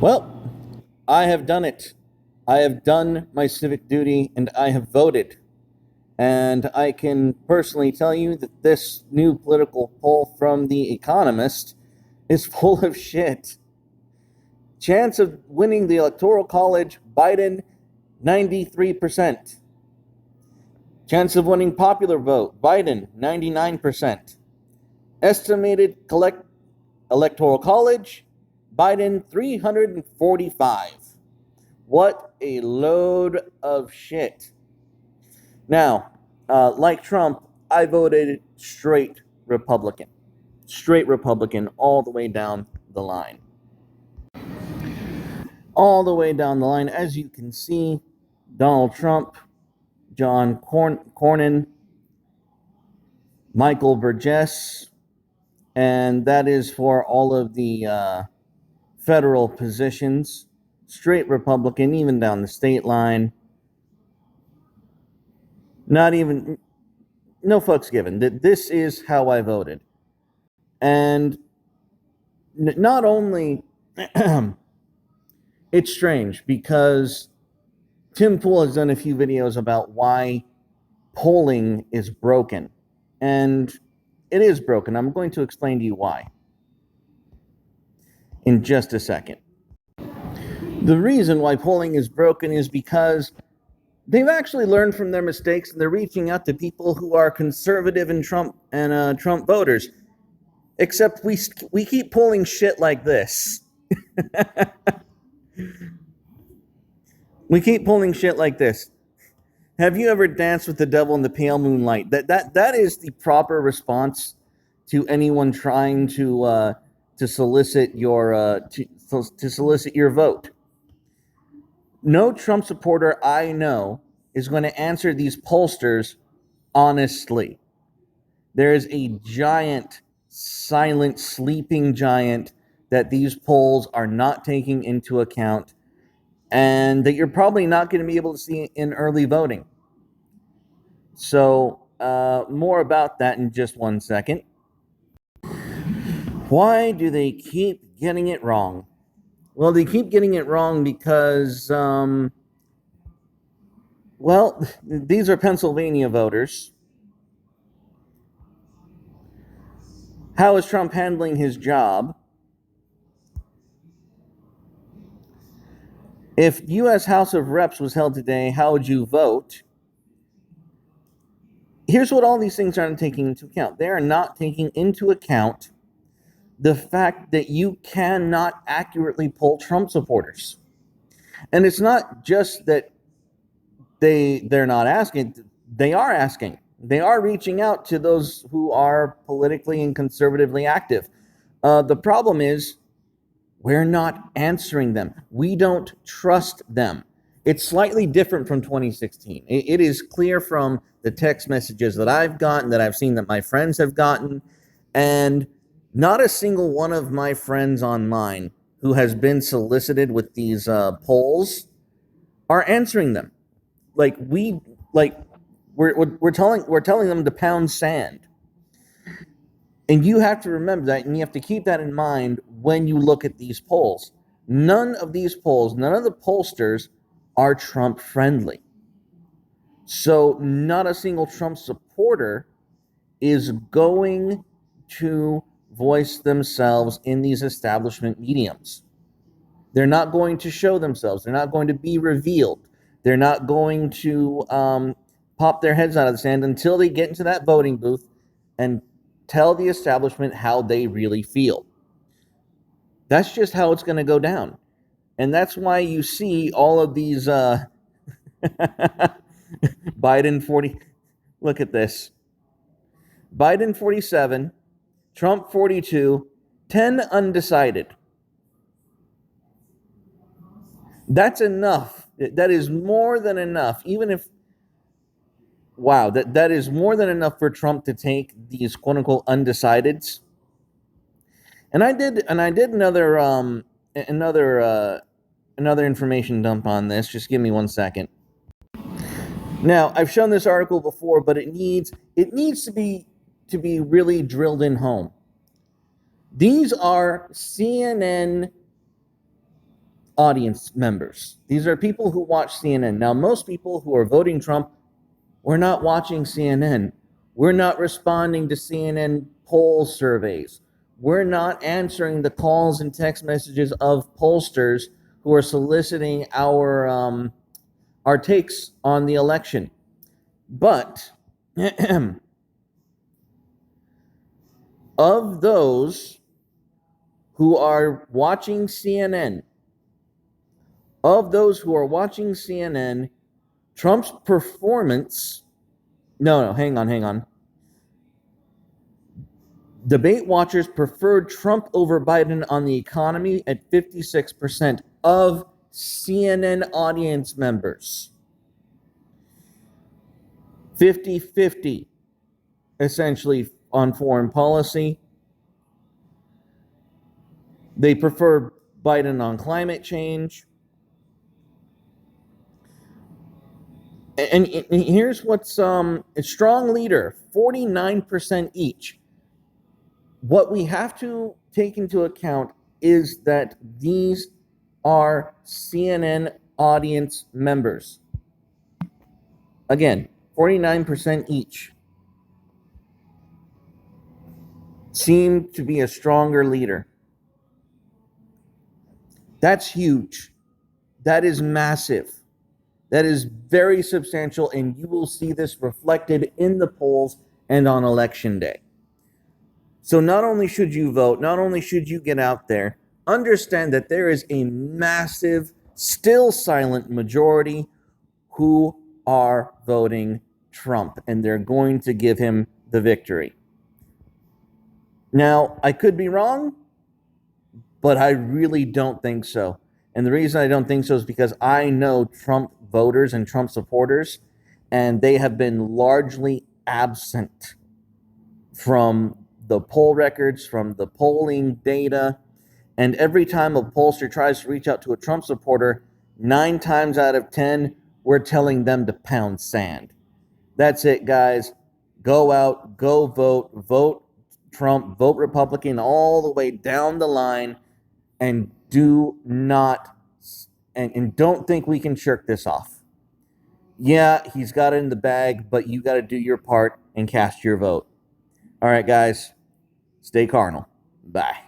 Well, I have done it. I have done my civic duty and I have voted. And I can personally tell you that this new political poll from The Economist is full of shit. Chance of winning the Electoral College, Biden, 93%. Chance of winning popular vote, Biden, 99%. Estimated Electoral College, Biden, 345. What a load of shit. Now, like Trump, I voted straight Republican. Straight Republican all the way down the line. All the way down the line, as you can see, Donald Trump, John Cornyn, Michael Burgess, and that is for all of the federal positions. Straight Republican, even down the state line. Not even, no fucks given. This is how I voted. And not only, it's strange because Tim Pool has done a few videos about why polling is broken. And it is broken. I'm going to explain to you why in just a second. The reason why polling is broken is because they've actually learned from their mistakes and they're reaching out to people who are conservative and Trump voters. Except we keep pulling shit like this. We keep pulling shit like this. Have you ever danced with the devil in the pale moonlight? That is the proper response to anyone trying to solicit your to solicit your vote. No Trump supporter I know is going to answer these pollsters honestly. There is a giant, silent, sleeping giant that these polls are not taking into account and that you're probably not going to be able to see in early voting. So, more about that in just 1 second. Why do they keep getting it wrong? Well, they keep getting it wrong because, these are Pennsylvania voters. How is Trump handling his job? If U.S. House of Reps was held today, how would you vote? Here's what all these things aren't taking into account. They are not taking into account the fact that you cannot accurately poll Trump supporters. And it's not just that they're not asking, they are asking. They are reaching out to those who are politically and conservatively active. The problem is we're not answering them. We don't trust them. It's slightly different from 2016. It is clear from the text messages that I've gotten, that I've seen that my friends have gotten, and not a single one of my friends online who has been solicited with these polls are answering them. We're telling them to pound sand. And you have to remember that, and you have to keep that in mind when you look at these polls. None of these polls, none of the pollsters are Trump friendly. So not a single Trump supporter is going to voice themselves in these establishment mediums. They're not going to show themselves. They're not going to be revealed. They're not going to pop their heads out of the sand until they get into that voting booth and tell the establishment how they really feel. That's just how it's going to go down. And that's why you see all of these Biden 40. Look at this. Biden 47, Trump 42, 10 undecided. That's enough. That is more than enough. Even if, wow, that is more than enough for Trump to take these quote unquote undecideds. And I did another information dump on this. Just give me 1 second. Now, I've shown this article before, but it needs to be really drilled in home. These are CNN audience members. These are people who watch CNN. Now, most people who are voting Trump, we're not watching CNN. We're not responding to CNN poll surveys. We're not answering the calls and text messages of pollsters who are soliciting our takes on the election. But of those who are watching CNN, Trump's performance. No, hang on. Debate watchers preferred Trump over Biden on the economy at 56% of CNN audience members. 50-50, essentially, on foreign policy. They prefer Biden on climate change. And here's what's a strong leader, 49% each. What we have to take into account is that these are CNN audience members. Again, 49% each seem to be a stronger leader. That's huge. That is massive. That is very substantial, and you will see this reflected in the polls and on election day. So not only should you vote, not only should you get out there, understand that there is a massive, still silent majority who are voting Trump, and they're going to give him the victory. Now, I could be wrong, but I really don't think so. And the reason I don't think so is because I know Trump voters and Trump supporters, and they have been largely absent from the poll records, from the polling data. And every time a pollster tries to reach out to a Trump supporter, 9 times out of 10, we're telling them to pound sand. That's it, guys. Go out, go vote, vote Trump, vote Republican all the way down the line, and do not, and don't think we can shirk this off. Yeah, he's got it in the bag, but you got to do your part and cast your vote. All right, guys, stay carnal. Bye.